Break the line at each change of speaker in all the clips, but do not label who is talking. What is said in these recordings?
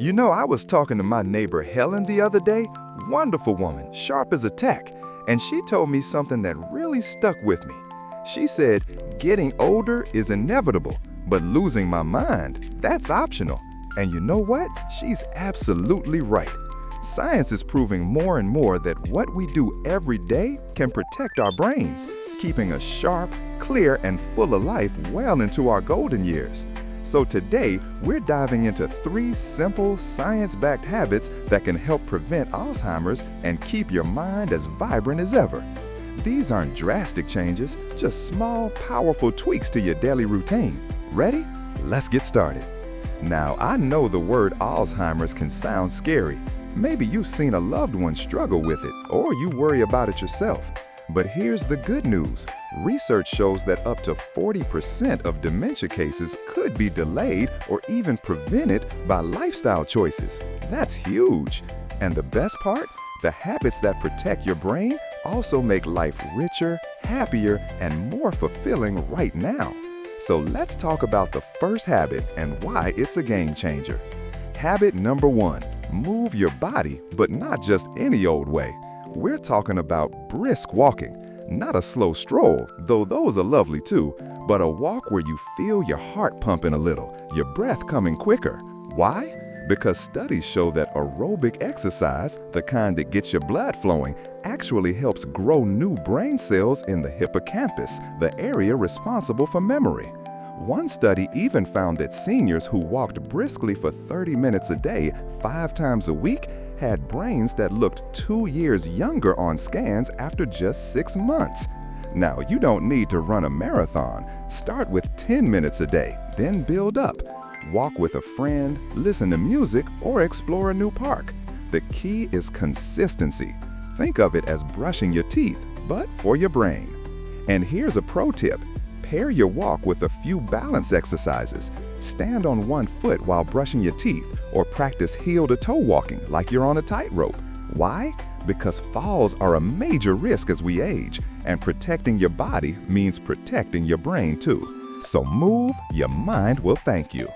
You know, I was talking to my neighbor Helen the other day, wonderful woman, sharp as a tack, and she told me something that really stuck with me. She said, getting older is inevitable, but losing my mind, that's optional. And you know what? She's absolutely right. Science is proving more and more that what we do every day can protect our brains, keeping us sharp, clear, and full of life well into our golden years. So today, we're diving into 3 simple, science-backed habits that can help prevent Alzheimer's and keep your mind as vibrant as ever. These aren't drastic changes, just small, powerful tweaks to your daily routine. Ready? Let's get started. Now, I know the word Alzheimer's can sound scary. Maybe you've seen a loved one struggle with it, or you worry about it yourself. But here's the good news. Research shows that up to 40% of dementia cases could be delayed or even prevented by lifestyle choices. That's huge. And the best part? The habits that protect your brain also make life richer, happier, and more fulfilling right now. So let's talk about the first habit and why it's a game changer. Habit number 1, move your body, but not just any old way. We're talking about brisk walking, not a slow stroll, though those are lovely too, but a walk where you feel your heart pumping a little, your breath coming quicker. Why? Because studies show that aerobic exercise, the kind that gets your blood flowing, actually helps grow new brain cells in the hippocampus, the area responsible for memory. One study even found that seniors who walked briskly for 30 minutes a day, 5 times a week, had brains that looked 2 years younger on scans after just 6 months. Now, you don't need to run a marathon. Start with 10 minutes a day, then build up. Walk with a friend, listen to music, or explore a new park. The key is consistency. Think of it as brushing your teeth, but for your brain. And here's a pro tip. Pair your walk with a few balance exercises. Stand on one foot while brushing your teeth, or practice heel-to-toe walking like you're on a tightrope. Why? Because falls are a major risk as we age, and protecting your body means protecting your brain too. So move, your mind will thank you.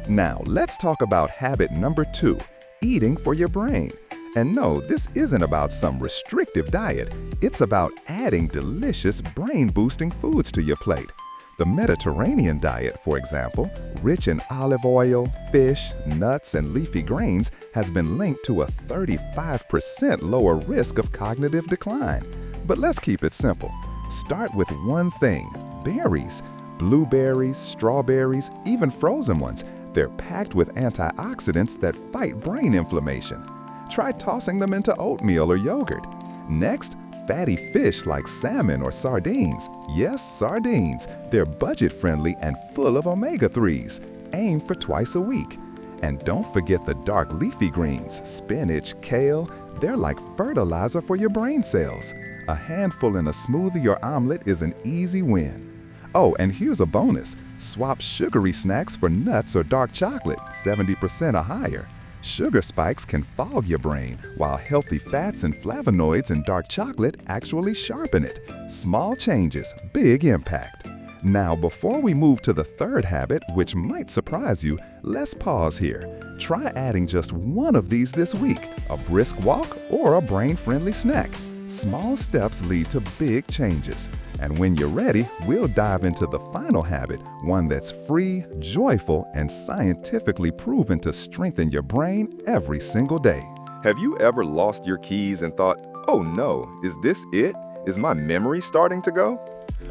Now, let's talk about habit number 2, eating for your brain. And no, this isn't about some restrictive diet. It's about adding delicious brain-boosting foods to your plate. The Mediterranean diet, for example, rich in olive oil, fish, nuts, and leafy grains, has been linked to a 35% lower risk of cognitive decline. But let's keep it simple. Start with one thing: berries. Blueberries, strawberries, even frozen ones. They're packed with antioxidants that fight brain inflammation. Try tossing them into oatmeal or yogurt. Next, fatty fish like salmon or sardines. Yes, sardines. They're budget-friendly and full of omega-3s. Aim for twice a week. And don't forget the dark leafy greens, spinach, kale. They're like fertilizer for your brain cells. A handful in a smoothie or omelet is an easy win. Oh, and here's a bonus. Swap sugary snacks for nuts or dark chocolate, 70% or higher. Sugar spikes can fog your brain, while healthy fats and flavonoids in dark chocolate actually sharpen it. Small changes, big impact. Now, before we move to the third habit, which might surprise you, let's pause here. Try adding just one of these this week, a brisk walk or a brain-friendly snack. Small steps lead to big changes. And when you're ready, we'll dive into the final habit, one that's free, joyful, and scientifically proven to strengthen your brain every single day. Have you ever lost your keys and thought, oh no, is this it? Is my memory starting to go?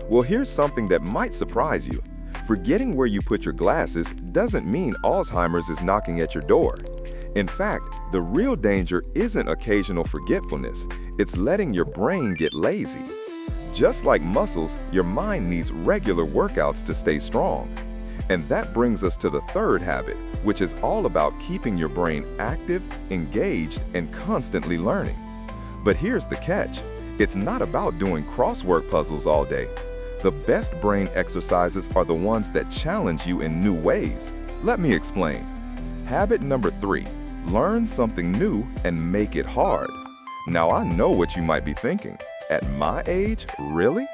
Well, here's something that might surprise you. Forgetting where you put your glasses doesn't mean Alzheimer's is knocking at your door. In fact, the real danger isn't occasional forgetfulness. It's letting your brain get lazy. Just like muscles, your mind needs regular workouts to stay strong. And that brings us to the third habit, which is all about keeping your brain active, engaged, and constantly learning. But here's the catch. It's not about doing crossword puzzles all day. The best brain exercises are the ones that challenge you in new ways. Let me explain. Habit number 3, learn something new and make it hard. Now, I know what you might be thinking. At my age, really?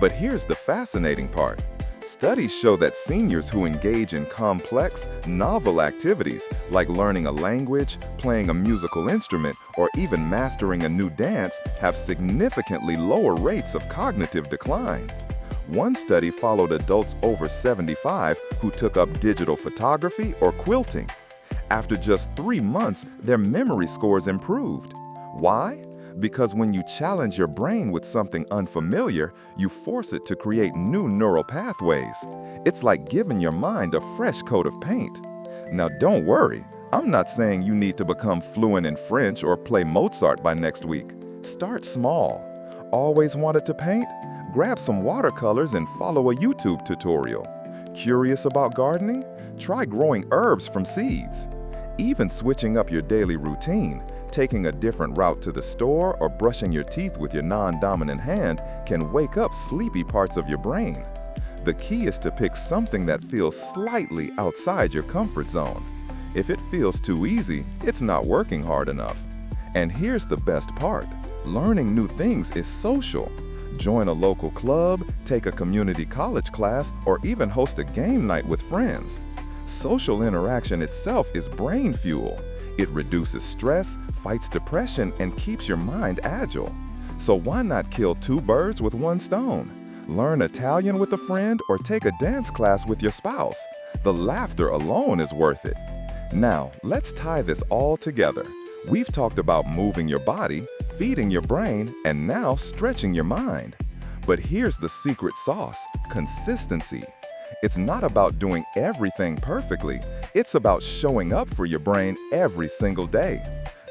But here's the fascinating part. Studies show that seniors who engage in complex, novel activities like learning a language, playing a musical instrument, or even mastering a new dance have significantly lower rates of cognitive decline. One study followed adults over 75 who took up digital photography or quilting. After just 3 months, their memory scores improved. Why? Because when you challenge your brain with something unfamiliar, you force it to create new neural pathways. It's like giving your mind a fresh coat of paint. Now don't worry, I'm not saying you need to become fluent in French or play Mozart by next week. Start small. Always wanted to paint? Grab some watercolors and follow a YouTube tutorial. Curious about gardening? Try growing herbs from seeds. Even switching up your daily routine, taking a different route to the store or brushing your teeth with your non-dominant hand can wake up sleepy parts of your brain. The key is to pick something that feels slightly outside your comfort zone. If it feels too easy, it's not working hard enough. And here's the best part. Learning new things is social. Join a local club, take a community college class, or even host a game night with friends. Social interaction itself is brain fuel. It reduces stress, fights depression, and keeps your mind agile. So why not kill 2 birds with 1 stone? Learn Italian with a friend or take a dance class with your spouse. The laughter alone is worth it. Now, let's tie this all together. We've talked about moving your body, feeding your brain, and now stretching your mind. But here's the secret sauce: consistency. It's not about doing everything perfectly. It's about showing up for your brain every single day.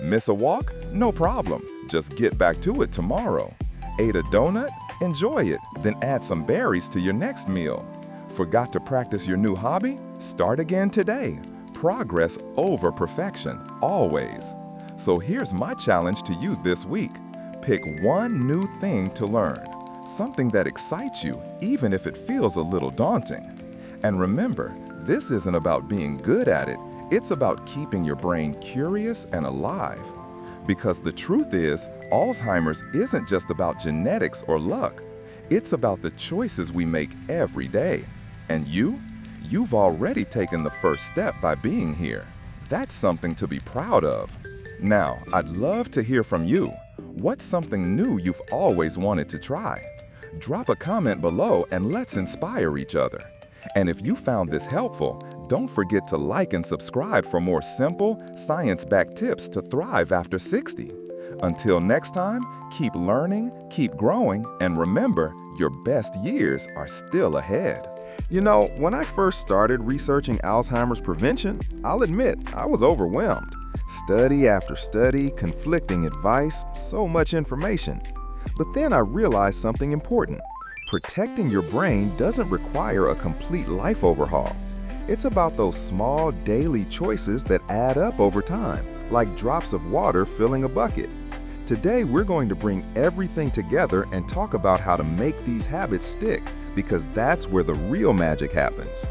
Miss a walk? No problem. Just get back to it tomorrow. Ate a donut? Enjoy it, then add some berries to your next meal. Forgot to practice your new hobby? Start again today. Progress over perfection, always. So here's my challenge to you this week. Pick one new thing to learn. Something that excites you, even if it feels a little daunting. And remember, this isn't about being good at it, it's about keeping your brain curious and alive. Because the truth is, Alzheimer's isn't just about genetics or luck. It's about the choices we make every day. And you've already taken the first step by being here. That's something to be proud of. Now, I'd love to hear from you. What's something new you've always wanted to try? Drop a comment below and let's inspire each other. And if you found this helpful, don't forget to like and subscribe for more simple, science-backed tips to thrive after 60. Until next time, keep learning, keep growing, and remember, your best years are still ahead. You know, when I first started researching Alzheimer's prevention, I'll admit I was overwhelmed. Study after study, conflicting advice, so much information. But then I realized something important. Protecting your brain doesn't require a complete life overhaul. It's about those small daily choices that add up over time, like drops of water filling a bucket. Today, we're going to bring everything together and talk about how to make these habits stick, because that's where the real magic happens.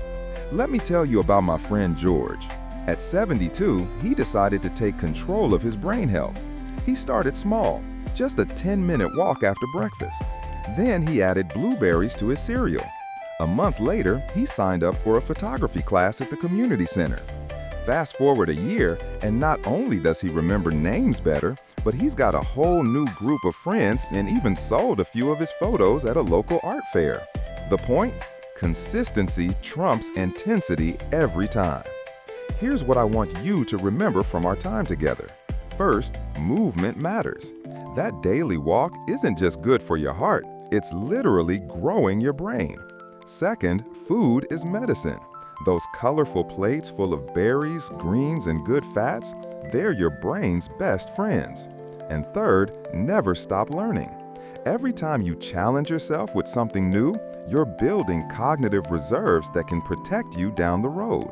Let me tell you about my friend George. At 72, he decided to take control of his brain health. He started small, just a 10-minute walk after breakfast. Then he added blueberries to his cereal. A month later, he signed up for a photography class at the community center. Fast forward a year, and not only does he remember names better, but he's got a whole new group of friends and even sold a few of his photos at a local art fair. The point? Consistency trumps intensity every time. Here's what I want you to remember from our time together. First, movement matters. That daily walk isn't just good for your heart, it's literally growing your brain. Second, food is medicine. Those colorful plates full of berries, greens, and good fats, they're your brain's best friends. And third, never stop learning. Every time you challenge yourself with something new, you're building cognitive reserves that can protect you down the road.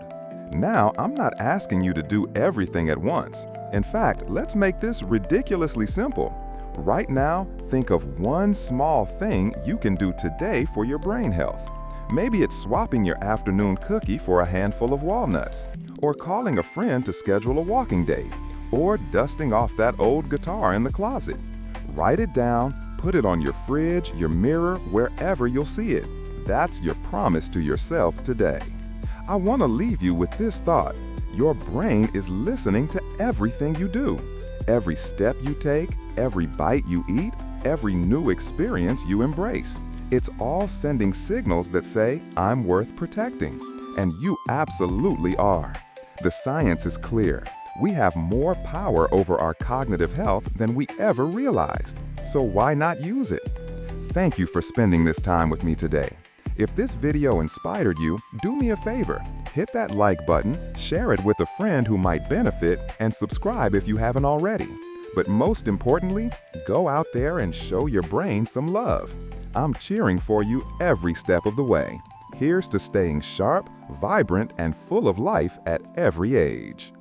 Now, I'm not asking you to do everything at once. In fact, let's make this ridiculously simple. Right now, think of one small thing you can do today for your brain health. Maybe it's swapping your afternoon cookie for a handful of walnuts, or calling a friend to schedule a walking date, or dusting off that old guitar in the closet. Write it down, put it on your fridge, your mirror, wherever you'll see it. That's your promise to yourself today. I want to leave you with this thought. Your brain is listening to everything you do. Every step you take, every bite you eat, every new experience you embrace. It's all sending signals that say, I'm worth protecting. And you absolutely are. The science is clear. We have more power over our cognitive health than we ever realized. So why not use it? Thank you for spending this time with me today. If this video inspired you, do me a favor. Hit that like button, share it with a friend who might benefit, and subscribe if you haven't already. But most importantly, go out there and show your brain some love. I'm cheering for you every step of the way. Here's to staying sharp, vibrant, and full of life at every age.